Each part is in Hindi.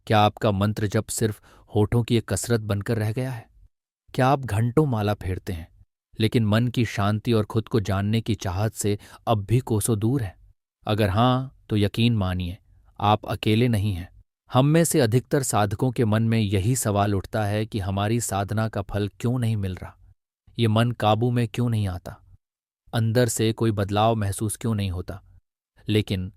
क्या आपका मंत्र जप सिर्फ होठों की एक कसरत बनकर रह गया है? क्या आप घंटों माला फेरते हैं, लेकिन मन की शांति और खुद को जानने की चाहत से अब भी कोसों दूर हैं? अगर हां, तो यकीन मानिए, आप अकेले नहीं हैं। हम में से अधिकतर साधकों के मन में यही सवाल उठता है कि हमारी साधना का फल क्यों नहीं मिल रहा? ये मन काबू में क्यों नहीं आता? अंदर से कोई बदलाव महसूस क्यों नहीं होता? लेकिन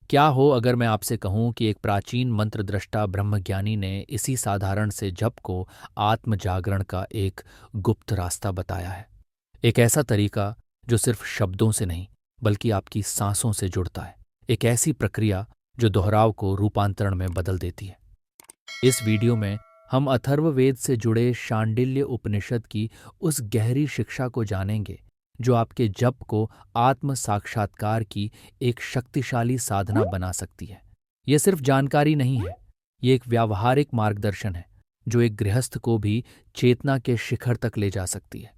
क्या हो अगर मैं आपसे कहूं कि एक प्राचीन मंत्र दृष्टा ब्रह्मज्ञानी ने इसी साधारण से जप को आत्म जागरण का एक गुप्त रास्ता बताया है। एक ऐसा तरीका जो सिर्फ शब्दों से नहीं, बल्कि आपकी सांसों से जुड़ता है। एक ऐसी प्रक्रिया जो दोहराव को रूपांतरण में बदल देती है। इस वीडियो में हम अथर्ववेद से जुड़े शांडिल्य उपनिषद की उस गहरी शिक्षा को जानेंगे जो आपके जप को आत्म साक्षात्कार की एक शक्तिशाली साधना बना सकती है। यह सिर्फ जानकारी नहीं है, ये एक व्यावहारिक मार्गदर्शन है जो एक गृहस्थ को भी चेतना के शिखर तक ले जा सकती है।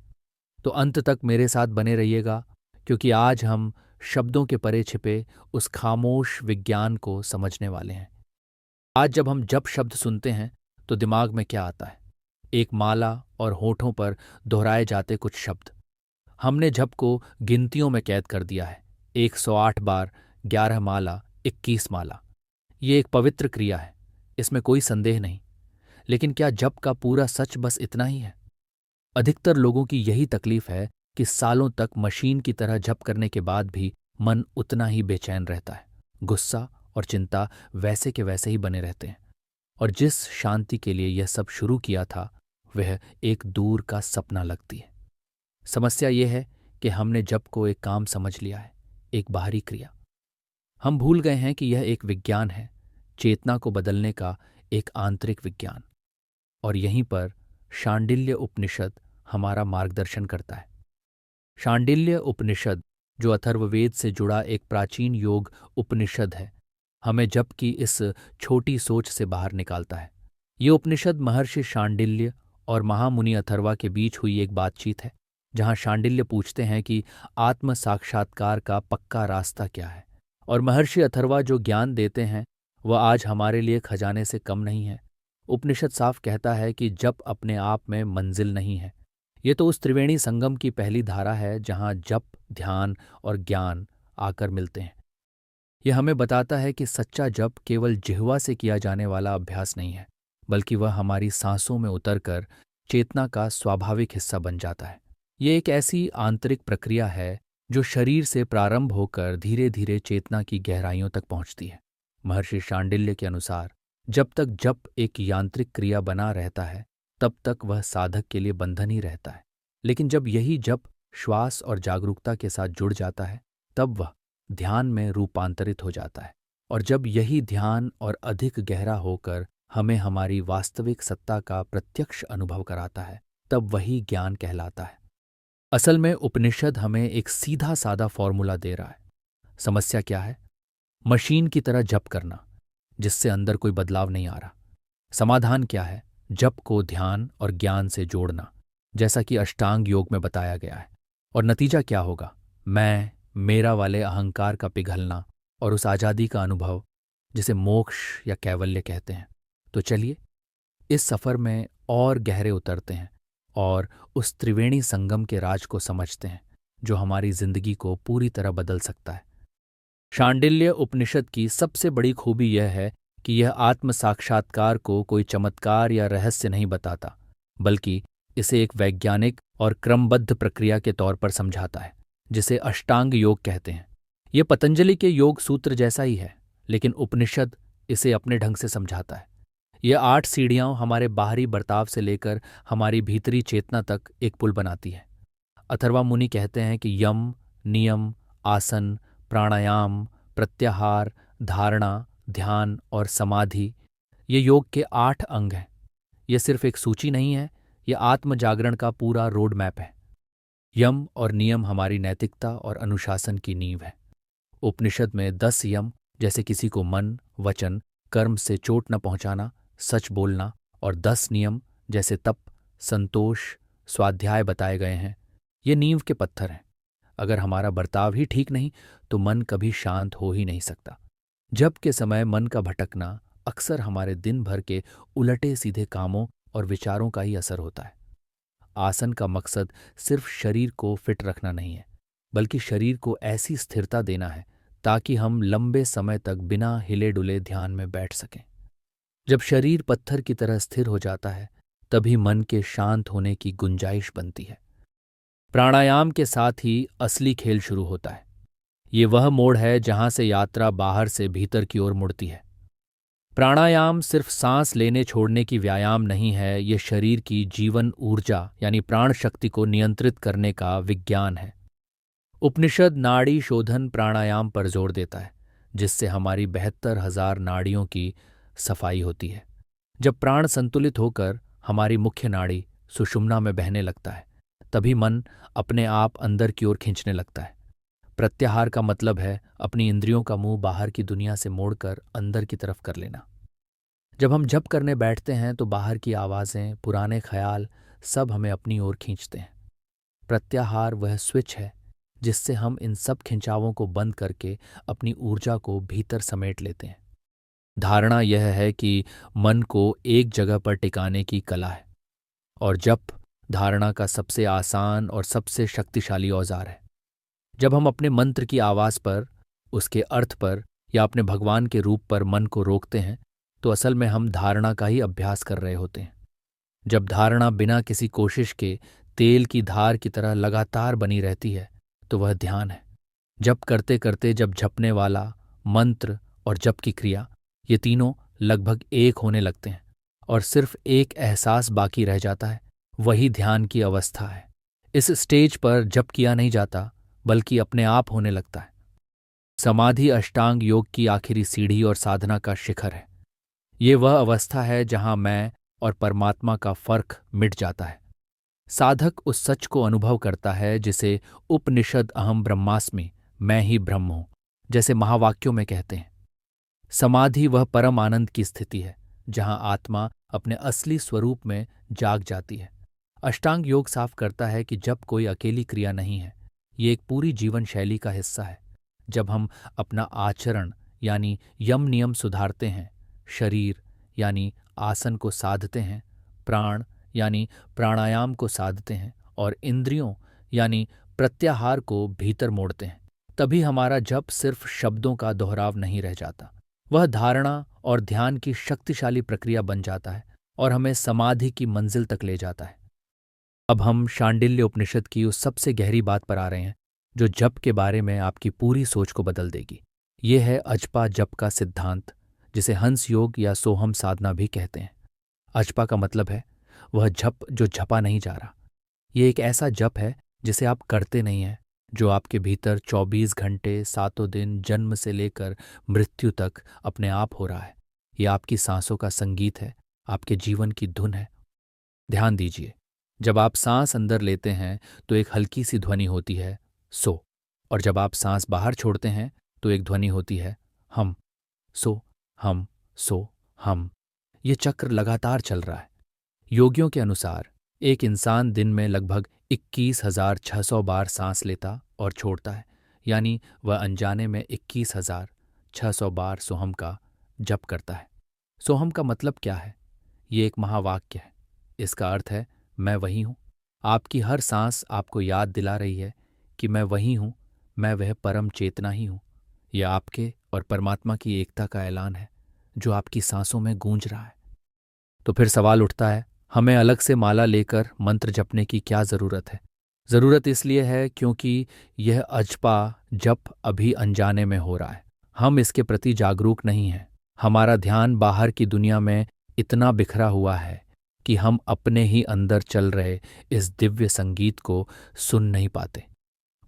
तो अंत तक मेरे साथ बने रहिएगा, क्योंकि आज हम शब्दों के परे छिपे उस खामोश विज्ञान को समझने वाले हैं। आज जब हम जप शब्द सुनते हैं तो दिमाग में क्या आता है? एक माला और होठों पर दोहराए जाते कुछ शब्द। हमने जप को गिनतियों में कैद कर दिया है। 108 बार, 11 माला, 21 माला। ये एक पवित्र क्रिया है, इसमें कोई संदेह नहीं। लेकिन क्या जप का पूरा सच बस इतना ही है? अधिकतर लोगों की यही तकलीफ है कि सालों तक मशीन की तरह जप करने के बाद भी मन उतना ही बेचैन रहता है। गुस्सा और चिंता वैसे के वैसे ही बने रहते हैं। और जिस शांति के लिए यह सब शुरू किया था, वह एक दूर का सपना लगती है। समस्या यह है कि हमने जप को एक काम समझ लिया है, एक बाहरी क्रिया। हम भूल गए हैं कि यह एक विज्ञान है, चेतना को बदलने का एक आंतरिक विज्ञान। और यहीं पर शांडिल्य उपनिषद हमारा मार्गदर्शन करता है। शांडिल्य उपनिषद, जो अथर्ववेद से जुड़ा एक प्राचीन योग उपनिषद है, हमें जप की इस छोटी सोच से बाहर निकालता है। ये उपनिषद महर्षि शांडिल्य और महामुनि अथर्वा के बीच हुई एक बातचीत है, जहाँ शांडिल्य पूछते हैं कि आत्म साक्षात्कार का पक्का रास्ता क्या है, और महर्षि अथर्वा जो ज्ञान देते हैं वह आज हमारे लिए खजाने से कम नहीं है। उपनिषद साफ कहता है कि जप अपने आप में मंजिल नहीं है, ये तो उस त्रिवेणी संगम की पहली धारा है जहाँ जप, ध्यान और ज्ञान आकर मिलते हैं। यह हमें बताता है कि सच्चा जप केवल जिह्वा से किया जाने वाला अभ्यास नहीं है, बल्कि वह हमारी सांसों में उतरकर चेतना का स्वाभाविक हिस्सा बन जाता है। ये एक ऐसी आंतरिक प्रक्रिया है जो शरीर से प्रारंभ होकर धीरे धीरे चेतना की गहराइयों तक पहुंचती है। महर्षि शांडिल्य के अनुसार जब तक जप एक यांत्रिक क्रिया बना रहता है, तब तक वह साधक के लिए बंधन ही रहता है। लेकिन जब यही जप श्वास और जागरूकता के साथ जुड़ जाता है, तब वह ध्यान में रूपांतरित हो जाता है। और जब यही ध्यान और अधिक गहरा होकर हमें हमारी वास्तविक सत्ता का प्रत्यक्ष अनुभव कराता है, तब वही ज्ञान कहलाता है। असल में उपनिषद हमें एक सीधा सादा फॉर्मूला दे रहा है। समस्या क्या है? मशीन की तरह जप करना, जिससे अंदर कोई बदलाव नहीं आ रहा। समाधान क्या है? जप को ध्यान और ज्ञान से जोड़ना, जैसा कि अष्टांग योग में बताया गया है। और नतीजा क्या होगा? मैं, मेरा वाले अहंकार का पिघलना और उस आज़ादी का अनुभव जिसे मोक्ष या कैवल्य कहते हैं। तो चलिए इस सफ़र में और गहरे उतरते हैं और उस त्रिवेणी संगम के राज को समझते हैं जो हमारी जिंदगी को पूरी तरह बदल सकता है। शांडिल्य उपनिषद की सबसे बड़ी खूबी यह है कि यह आत्म साक्षात्कार को कोई चमत्कार या रहस्य नहीं बताता, बल्कि इसे एक वैज्ञानिक और क्रमबद्ध प्रक्रिया के तौर पर समझाता है, जिसे अष्टांग योग कहते हैं। यह पतंजलि के योग सूत्र जैसा ही है, लेकिन उपनिषद इसे अपने ढंग से समझाता है। यह 8 सीढ़ियां हमारे बाहरी बर्ताव से लेकर हमारी भीतरी चेतना तक एक पुल बनाती है। अथर्वा मुनि कहते हैं कि यम, नियम, आसन, प्राणायाम, प्रत्याहार, धारणा, ध्यान और समाधि, ये योग के 8 अंग हैं। यह सिर्फ एक सूची नहीं है, यह आत्म जागरण का पूरा रोड मैप है। यम और नियम हमारी नैतिकता और अनुशासन की नींव है। उपनिषद में 10 यम, जैसे किसी को मन, वचन, कर्म से चोट न पहुंचाना, सच बोलना, और 10 नियम, जैसे तप, संतोष, स्वाध्याय बताए गए हैं। ये नींव के पत्थर हैं। अगर हमारा बर्ताव ही ठीक नहीं तो मन कभी शांत हो ही नहीं सकता। जप के समय मन का भटकना, अक्सर हमारे दिन भर के उलटे सीधे कामों और विचारों का ही असर होता है। आसन का मकसद सिर्फ शरीर को फिट रखना नहीं है, बल्कि शरीर को ऐसी स्थिरता देना है ताकि हम लंबे समय तक बिना हिले डुले ध्यान में बैठ सकें। जब शरीर पत्थर की तरह स्थिर हो जाता है, तभी मन के शांत होने की गुंजाइश बनती है। प्राणायाम के साथ ही असली खेल शुरू होता है। ये वह मोड़ है जहां से यात्रा बाहर से भीतर की ओर मुड़ती है। प्राणायाम सिर्फ सांस लेने छोड़ने की व्यायाम नहीं है, ये शरीर की जीवन ऊर्जा यानी प्राण शक्ति को नियंत्रित करने का विज्ञान है। उपनिषद नाड़ी शोधन प्राणायाम पर जोर देता है, जिससे हमारी 72,000 नाड़ियों की सफाई होती है। जब प्राण संतुलित होकर हमारी मुख्य नाड़ी सुषुम्ना में बहने लगता है, तभी मन अपने आप अंदर की ओर खींचने लगता है। प्रत्याहार का मतलब है अपनी इंद्रियों का मुंह बाहर की दुनिया से मोड़कर अंदर की तरफ कर लेना। जब हम जप करने बैठते हैं तो बाहर की आवाज़ें, पुराने ख्याल सब हमें अपनी ओर खींचते हैं। प्रत्याहार वह स्विच है जिससे हम इन सब खिंचावों को बंद करके अपनी ऊर्जा को भीतर समेट लेते हैं। धारणा यह है कि मन को एक जगह पर टिकाने की कला है, और जप धारणा का सबसे आसान और सबसे शक्तिशाली औजार है। जब हम अपने मंत्र की आवाज़ पर, उसके अर्थ पर या अपने भगवान के रूप पर मन को रोकते हैं, तो असल में हम धारणा का ही अभ्यास कर रहे होते हैं। जब धारणा बिना किसी कोशिश के तेल की धार की तरह लगातार बनी रहती है, तो वह ध्यान है। जप करते करते जब जपने वाला, मंत्र और जप की क्रिया, ये तीनों लगभग एक होने लगते हैं और सिर्फ एक एहसास बाकी रह जाता है, वही ध्यान की अवस्था है। इस स्टेज पर जप किया नहीं जाता, बल्कि अपने आप होने लगता है। समाधि अष्टांग योग की आखिरी सीढ़ी और साधना का शिखर है। ये वह अवस्था है जहां मैं और परमात्मा का फर्क मिट जाता है। साधक उस सच को अनुभव करता है जिसे उपनिषद अहम ब्रह्मास्मि, मैं ही ब्रह्म हूं, जैसे महावाक्यों में कहते हैं। समाधि वह परम आनंद की स्थिति है जहां आत्मा अपने असली स्वरूप में जाग जाती है। अष्टांग योग साफ करता है कि जप कोई अकेली क्रिया नहीं है, ये एक पूरी जीवन शैली का हिस्सा है। जब हम अपना आचरण यानी यम नियम सुधारते हैं, शरीर यानी आसन को साधते हैं, प्राण यानी प्राणायाम को साधते हैं और इंद्रियों यानी प्रत्याहार को भीतर मोड़ते हैं, तभी हमारा जप सिर्फ शब्दों का दोहराव नहीं रह जाता। वह धारणा और ध्यान की शक्तिशाली प्रक्रिया बन जाता है और हमें समाधि की मंजिल तक ले जाता है। अब हम शांडिल्य उपनिषद की उस सबसे गहरी बात पर आ रहे हैं जो जप के बारे में आपकी पूरी सोच को बदल देगी। ये है अजपा जप का सिद्धांत, जिसे हंस योग या सोहम साधना भी कहते हैं। अजपा का मतलब है वह जप जो झपा नहीं जा रहा। ये एक ऐसा जप है जिसे आप करते नहीं हैं, जो आपके भीतर 24 घंटे, सातों दिन, जन्म से लेकर मृत्यु तक अपने आप हो रहा है। ये आपकी सांसों का संगीत है, आपके जीवन की धुन है। ध्यान दीजिए, जब आप सांस अंदर लेते हैं तो एक हल्की सी ध्वनि होती है, सो, और जब आप सांस बाहर छोड़ते हैं तो एक ध्वनि होती है, हम। सो हम, सो हम। ये चक्र लगातार चल रहा है। योगियों के अनुसार एक इंसान दिन में लगभग 21,600 बार सांस लेता और छोड़ता है, यानी वह अनजाने में 21,600 बार सोहम का जप करता है। सोहम का मतलब क्या है? ये एक महावाक्य है। इसका अर्थ है मैं वही हूँ। आपकी हर सांस आपको याद दिला रही है कि मैं वही हूँ, मैं वह परम चेतना ही हूँ। यह आपके और परमात्मा की एकता का ऐलान है जो आपकी सांसों में गूंज रहा है। तो फिर सवाल उठता है, हमें अलग से माला लेकर मंत्र जपने की क्या ज़रूरत है? ज़रूरत इसलिए है क्योंकि यह अजपा जप अभी अनजाने में हो रहा है। हम इसके प्रति जागरूक नहीं हैं। हमारा ध्यान बाहर की दुनिया में इतना बिखरा हुआ है कि हम अपने ही अंदर चल रहे इस दिव्य संगीत को सुन नहीं पाते।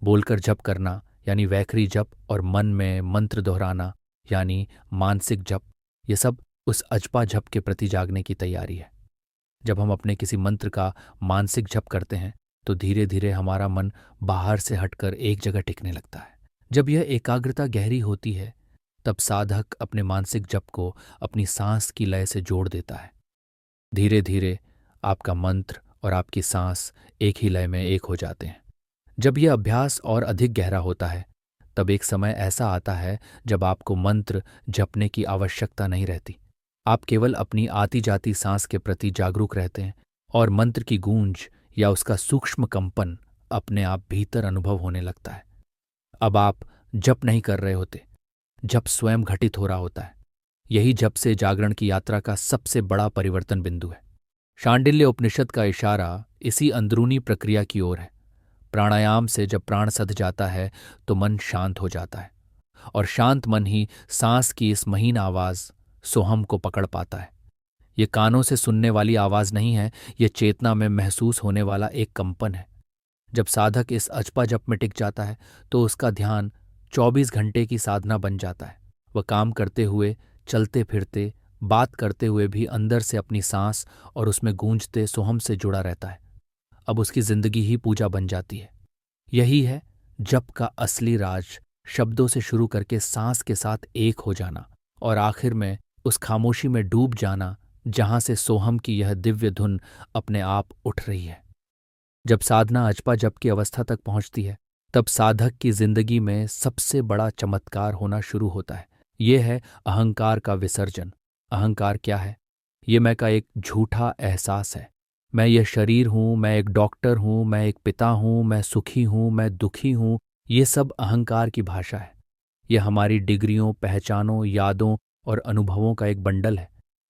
बोलकर जप करना यानी वैखरी जप और मन में मंत्र दोहराना यानी मानसिक जप, ये सब उस अजपा जप के प्रति जागने की तैयारी है। जब हम अपने किसी मंत्र का मानसिक जप करते हैं तो धीरे धीरे हमारा मन बाहर से हटकर एक जगह टिकने लगता है। जब यह एकाग्रता गहरी होती है तब साधक अपने मानसिक जप को अपनी सांस की लय से जोड़ देता है। धीरे धीरे आपका मंत्र और आपकी सांस एक ही लय में एक हो जाते हैं। जब यह अभ्यास और अधिक गहरा होता है तब एक समय ऐसा आता है जब आपको मंत्र जपने की आवश्यकता नहीं रहती। आप केवल अपनी आती जाती सांस के प्रति जागरूक रहते हैं और मंत्र की गूंज या उसका सूक्ष्म कंपन अपने आप भीतर अनुभव होने लगता है। अब आप जप नहीं कर रहे होते, जप स्वयं घटित हो रहा होता है। यही जप से जागरण की यात्रा का सबसे बड़ा परिवर्तन बिंदु है। शांडिल्य उपनिषद का इशारा इसी अंदरूनी प्रक्रिया की ओर है। प्राणायाम से जब प्राण सध जाता है तो मन शांत हो जाता है, और शांत मन ही सांस की इस महीन आवाज सोहम को पकड़ पाता है। ये कानों से सुनने वाली आवाज नहीं है, ये चेतना में महसूस होने वाला एक कंपन है। जब साधक इस अजपा जप में टिक जाता है तो उसका ध्यान 24 घंटे की साधना बन जाता है। वह काम करते हुए, चलते फिरते, बात करते हुए भी अंदर से अपनी सांस और उसमें गूंजते सोहम से जुड़ा रहता है। अब उसकी जिंदगी ही पूजा बन जाती है। यही है जप का असली राज, शब्दों से शुरू करके सांस के साथ एक हो जाना और आखिर में उस खामोशी में डूब जाना जहां से सोहम की यह दिव्य धुन अपने आप उठ रही है। जब साधना अजपा जप की अवस्था तक पहुंचती है तब साधक की जिंदगी में सबसे बड़ा चमत्कार होना शुरू होता है। ये है अहंकार का विसर्जन। अहंकार क्या है? ये मैं का एक झूठा एहसास है। मैं ये शरीर हूं, मैं एक डॉक्टर हूं, मैं एक पिता हूं, मैं सुखी हूं, मैं दुखी हूं। ये सब अहंकार की भाषा है। यह हमारी डिग्रियों, पहचानों, यादों और अनुभवों का एक बंडल है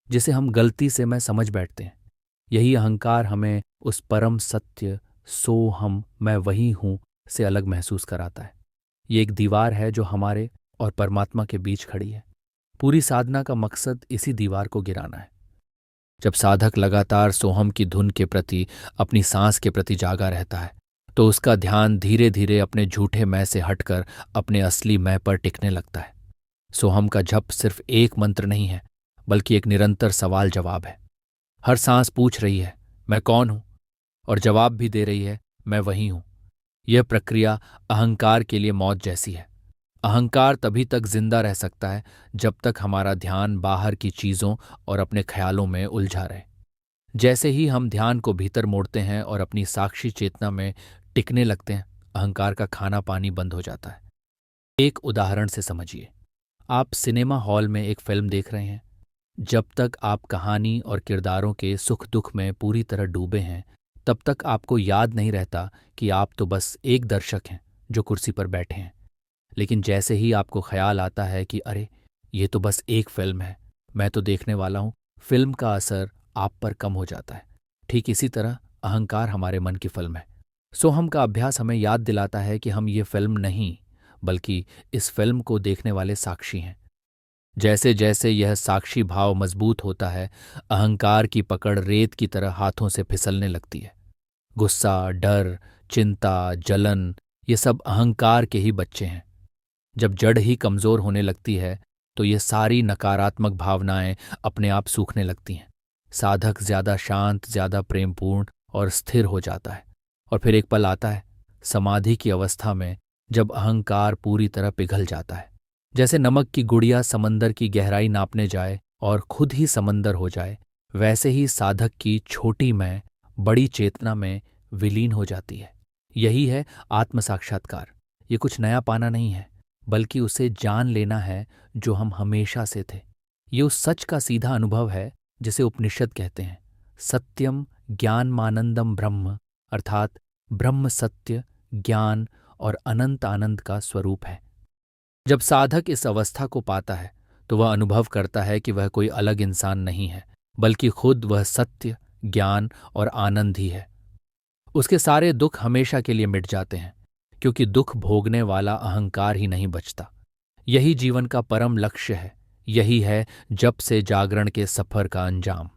जिसे हम गलती से मैं समझ बैठते हैं। यही अहंकार हमें उस परम सत्य सो हम मैं वही हूं से अलग महसूस कराता है। ये एक दीवार है जो हमारे और परमात्मा के बीच खड़ी है। पूरी साधना का मकसद इसी दीवार को गिराना है। जब साधक लगातार सोहम की धुन के प्रति, अपनी सांस के प्रति जागा रहता है तो उसका ध्यान धीरे धीरे अपने झूठे मैं से हटकर अपने असली मैं पर टिकने लगता है। सोहम का जप सिर्फ एक मंत्र नहीं है, बल्कि एक निरंतर सवाल जवाब है। हर सांस पूछ रही है, मैं कौन हूं? और जवाब भी दे रही है, मैं वही हूं। यह प्रक्रिया अहंकार के लिए मौत जैसी है। अहंकार तभी तक जिंदा रह सकता है जब तक हमारा ध्यान बाहर की चीजों और अपने ख्यालों में उलझा रहे। जैसे ही हम ध्यान को भीतर मोड़ते हैं और अपनी साक्षी चेतना में टिकने लगते हैं, अहंकार का खाना पानी बंद हो जाता है। एक उदाहरण से समझिए। आप सिनेमा हॉल में एक फिल्म देख रहे हैं। जब तक आप कहानी और किरदारों के सुख दुख में पूरी तरह डूबे हैं, तब तक आपको याद नहीं रहता कि आप तो बस एक दर्शक हैं जो कुर्सी पर बैठे हैं। लेकिन जैसे ही आपको ख्याल आता है कि अरे, ये तो बस एक फिल्म है, मैं तो देखने वाला हूं, फिल्म का असर आप पर कम हो जाता है। ठीक इसी तरह अहंकार हमारे मन की फिल्म है। सोहम का अभ्यास हमें याद दिलाता है कि हम ये फिल्म नहीं, बल्कि इस फिल्म को देखने वाले साक्षी हैं। जैसे जैसे यह साक्षी भाव मजबूत होता है, अहंकार की पकड़ रेत की तरह हाथों से फिसलने लगती है। गुस्सा, डर, चिंता, जलन, ये सब अहंकार के ही बच्चे हैं। जब जड़ ही कमजोर होने लगती है तो ये सारी नकारात्मक भावनाएं अपने आप सूखने लगती हैं। साधक ज्यादा शांत, ज्यादा प्रेमपूर्ण और स्थिर हो जाता है। और फिर एक पल आता है समाधि की अवस्था में, जब अहंकार पूरी तरह पिघल जाता है। जैसे नमक की गुड़िया समंदर की गहराई नापने जाए और खुद ही समंदर हो जाए, वैसे ही साधक की छोटी मैं बड़ी चेतना में विलीन हो जाती है। यही है आत्म साक्षात्कार। ये कुछ नया पाना नहीं है, बल्कि उसे जान लेना है जो हम हमेशा से थे। ये उस सच का सीधा अनुभव है जिसे उपनिषद कहते हैं सत्यम ज्ञानमानंदम ब्रह्म, अर्थात ब्रह्म सत्य, ज्ञान और अनंत आनंद का स्वरूप है। जब साधक इस अवस्था को पाता है तो वह अनुभव करता है कि वह कोई अलग इंसान नहीं है, बल्कि खुद वह सत्य, ज्ञान और आनंद ही है। उसके सारे दुख हमेशा के लिए मिट जाते हैं, क्योंकि दुख भोगने वाला अहंकार ही नहीं बचता। यही जीवन का परम लक्ष्य है। यही है जप से जागरण के सफर का अंजाम।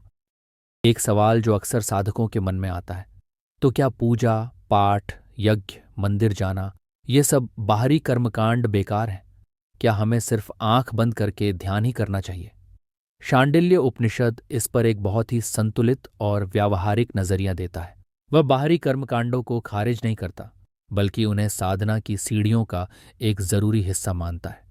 एक सवाल जो अक्सर साधकों के मन में आता है, तो क्या पूजा, पाठ, यज्ञ, मंदिर जाना, ये सब बाहरी कर्मकांड बेकार हैं? क्या हमें सिर्फ आंख बंद करके ध्यान ही करना चाहिए? शांडिल्य उपनिषद इस पर एक बहुत ही संतुलित और व्यावहारिक नजरिया देता है। वह बाहरी कर्मकांडों को खारिज नहीं करता, बल्कि उन्हें साधना की सीढ़ियों का एक जरूरी हिस्सा मानता है।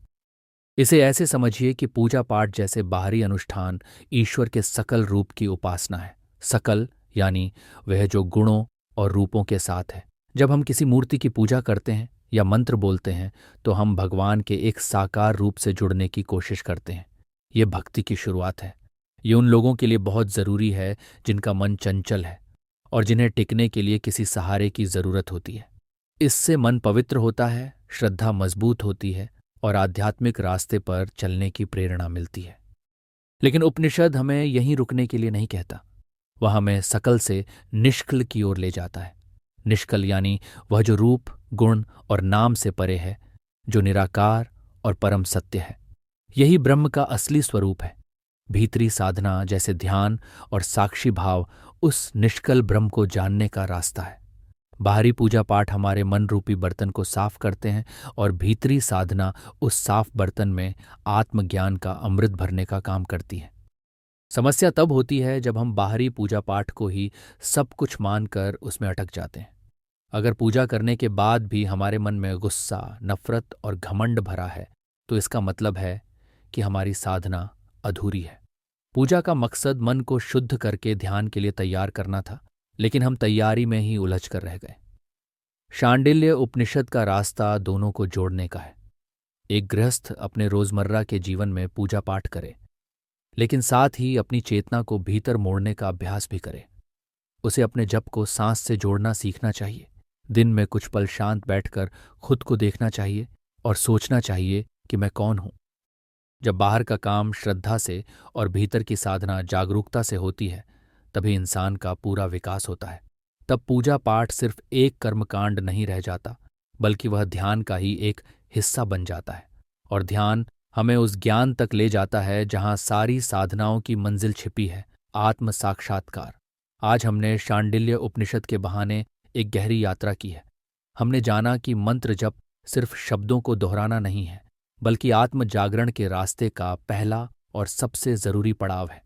इसे ऐसे समझिए कि पूजा पाठ जैसे बाहरी अनुष्ठान ईश्वर के सकल रूप की उपासना है। सकल यानी वह जो गुणों और रूपों के साथ है। जब हम किसी मूर्ति की पूजा करते हैं या मंत्र बोलते हैं तो हम भगवान के एक साकार रूप से जुड़ने की कोशिश करते हैं। ये भक्ति की शुरुआत है। ये उन लोगों के लिए बहुत ज़रूरी है जिनका मन चंचल है और जिन्हें टिकने के लिए किसी सहारे की ज़रूरत होती है। इससे मन पवित्र होता है, श्रद्धा मजबूत होती है और आध्यात्मिक रास्ते पर चलने की प्रेरणा मिलती है। लेकिन उपनिषद हमें यहीं रुकने के लिए नहीं कहता। वह हमें सकल से निष्कल की ओर ले जाता है। निष्कल यानी वह जो रूप, गुण और नाम से परे है, जो निराकार और परम सत्य है। यही ब्रह्म का असली स्वरूप है। भीतरी साधना जैसे ध्यान और साक्षी भाव उस निष्कल ब्रह्म को जानने का रास्ता है। बाहरी पूजा पाठ हमारे मन रूपी बर्तन को साफ करते हैं और भीतरी साधना उस साफ बर्तन में आत्मज्ञान का अमृत भरने का काम करती है। समस्या तब होती है जब हम बाहरी पूजा पाठ को ही सब कुछ मानकर उसमें अटक जाते हैं। अगर पूजा करने के बाद भी हमारे मन में गुस्सा, नफरत और घमंड भरा है, तो इसका मतलब है कि हमारी साधना अधूरी है। पूजा का मकसद मन को शुद्ध करके ध्यान के लिए तैयार करना था, लेकिन हम तैयारी में ही उलझ कर रह गए। शांडिल्य उपनिषद का रास्ता दोनों को जोड़ने का है। एक गृहस्थ अपने रोजमर्रा के जीवन में पूजा पाठ करे, लेकिन साथ ही अपनी चेतना को भीतर मोड़ने का अभ्यास भी करे। उसे अपने जप को सांस से जोड़ना सीखना चाहिए। दिन में कुछ पल शांत बैठकर खुद को देखना चाहिए और सोचना चाहिए कि मैं कौन हूं। जब बाहर का काम श्रद्धा से और भीतर की साधना जागरूकता से होती है, तभी इंसान का पूरा विकास होता है। तब पूजा पाठ सिर्फ एक कर्मकांड नहीं रह जाता, बल्कि वह ध्यान का ही एक हिस्सा बन जाता है। और ध्यान हमें उस ज्ञान तक ले जाता है जहां सारी साधनाओं की मंजिल छिपी है, आत्म साक्षात्कार। आज हमने शांडिल्य उपनिषद के बहाने एक गहरी यात्रा की है। हमने जाना कि मंत्र जप सिर्फ शब्दों को दोहराना नहीं है, बल्कि आत्म जागरण के रास्ते का पहला और सबसे जरूरी पड़ाव है।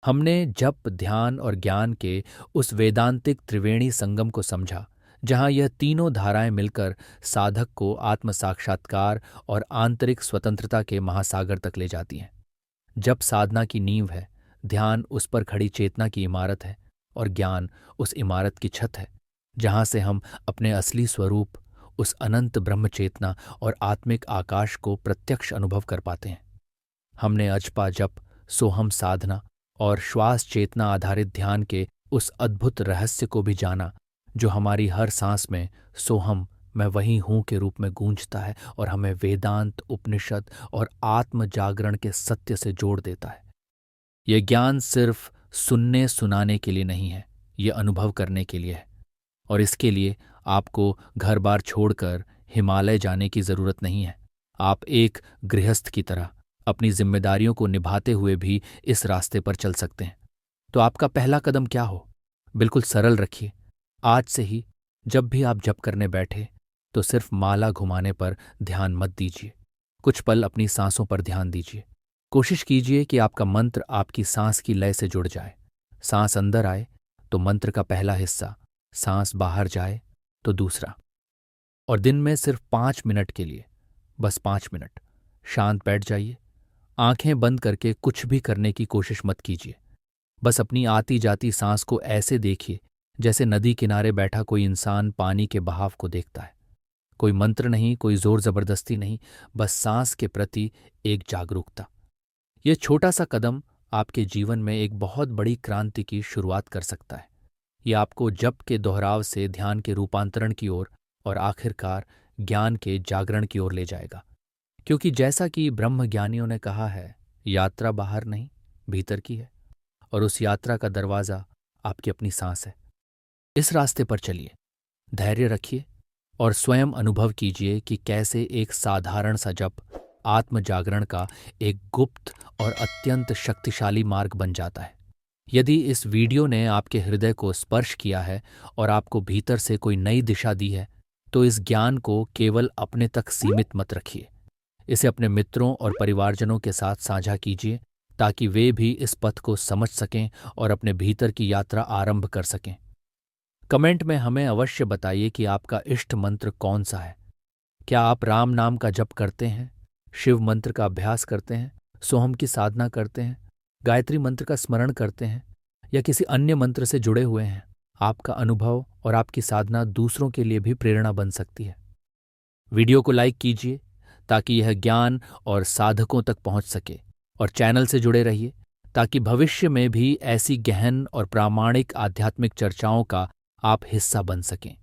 हमने जप, ध्यान और ज्ञान के उस वेदांतिक त्रिवेणी संगम को समझा, जहां यह तीनों धाराएं मिलकर साधक को आत्म साक्षात्कार और आंतरिक स्वतंत्रता के महासागर तक ले जाती हैं। जप साधना की नींव है, ध्यान उस पर खड़ी चेतना की इमारत है और ज्ञान उस इमारत की छत है, जहां से हम अपने असली स्वरूप, उस अनंत ब्रह्म चेतना और आत्मिक आकाश को प्रत्यक्ष अनुभव कर पाते हैं। हमने अजपा जप, सोहम साधना और श्वास चेतना आधारित ध्यान के उस अद्भुत रहस्य को भी जाना, जो हमारी हर सांस में सोहम, मैं वही हूं के रूप में गूंजता है और हमें वेदांत, उपनिषद और आत्म जागरण के सत्य से जोड़ देता है। यह ज्ञान सिर्फ सुनने सुनाने के लिए नहीं है, यह अनुभव करने के लिए है। और इसके लिए आपको घर बार छोड़कर हिमालय जाने की जरूरत नहीं है। आप एक गृहस्थ की तरह अपनी जिम्मेदारियों को निभाते हुए भी इस रास्ते पर चल सकते हैं। तो आपका पहला कदम क्या हो? बिल्कुल सरल रखिए। आज से ही जब भी आप जप करने बैठे, तो सिर्फ माला घुमाने पर ध्यान मत दीजिए। कुछ पल अपनी सांसों पर ध्यान दीजिए। कोशिश कीजिए कि आपका मंत्र आपकी सांस की लय से जुड़ जाए। सांस अंदर आए तो मंत्र का पहला हिस्सा, सांस बाहर जाए तो दूसरा। और दिन में सिर्फ 5 मिनट के लिए, बस 5 मिनट शांत बैठ जाइए। आंखें बंद करके कुछ भी करने की कोशिश मत कीजिए। बस अपनी आती जाती सांस को ऐसे देखिए जैसे नदी किनारे बैठा कोई इंसान पानी के बहाव को देखता है। कोई मंत्र नहीं, कोई जोर जबरदस्ती नहीं, बस सांस के प्रति एक जागरूकता। यह छोटा सा कदम आपके जीवन में एक बहुत बड़ी क्रांति की शुरुआत कर सकता है। यह आपको जप के दोहराव से ध्यान के रूपांतरण की ओर और आखिरकार ज्ञान के जागरण की ओर ले जाएगा। क्योंकि जैसा कि ब्रह्मज्ञानियों ने कहा है, यात्रा बाहर नहीं, भीतर की है, और उस यात्रा का दरवाजा आपकी अपनी सांस है। इस रास्ते पर चलिए, धैर्य रखिए और स्वयं अनुभव कीजिए कि कैसे एक साधारण सा जप आत्म जागरण का एक गुप्त और अत्यंत शक्तिशाली मार्ग बन जाता है। यदि इस वीडियो ने आपके हृदय को स्पर्श किया है और आपको भीतर से कोई नई दिशा दी है, तो इस ज्ञान को केवल अपने तक सीमित मत रखिए। इसे अपने मित्रों और परिवारजनों के साथ साझा कीजिए, ताकि वे भी इस पथ को समझ सकें और अपने भीतर की यात्रा आरंभ कर सकें। कमेंट में हमें अवश्य बताइए कि आपका इष्ट मंत्र कौन सा है। क्या आप राम नाम का जप करते हैं, शिव मंत्र का अभ्यास करते हैं, सोहम की साधना करते हैं, गायत्री मंत्र का स्मरण करते हैं, या किसी अन्य मंत्र से जुड़े हुए हैं? आपका अनुभव और आपकी साधना दूसरों के लिए भी प्रेरणा बन सकती है। वीडियो को लाइक कीजिए ताकि यह ज्ञान और साधकों तक पहुंच सके, और चैनल से जुड़े रहिए ताकि भविष्य में भी ऐसी गहन और प्रामाणिक आध्यात्मिक चर्चाओं का आप हिस्सा बन सकें।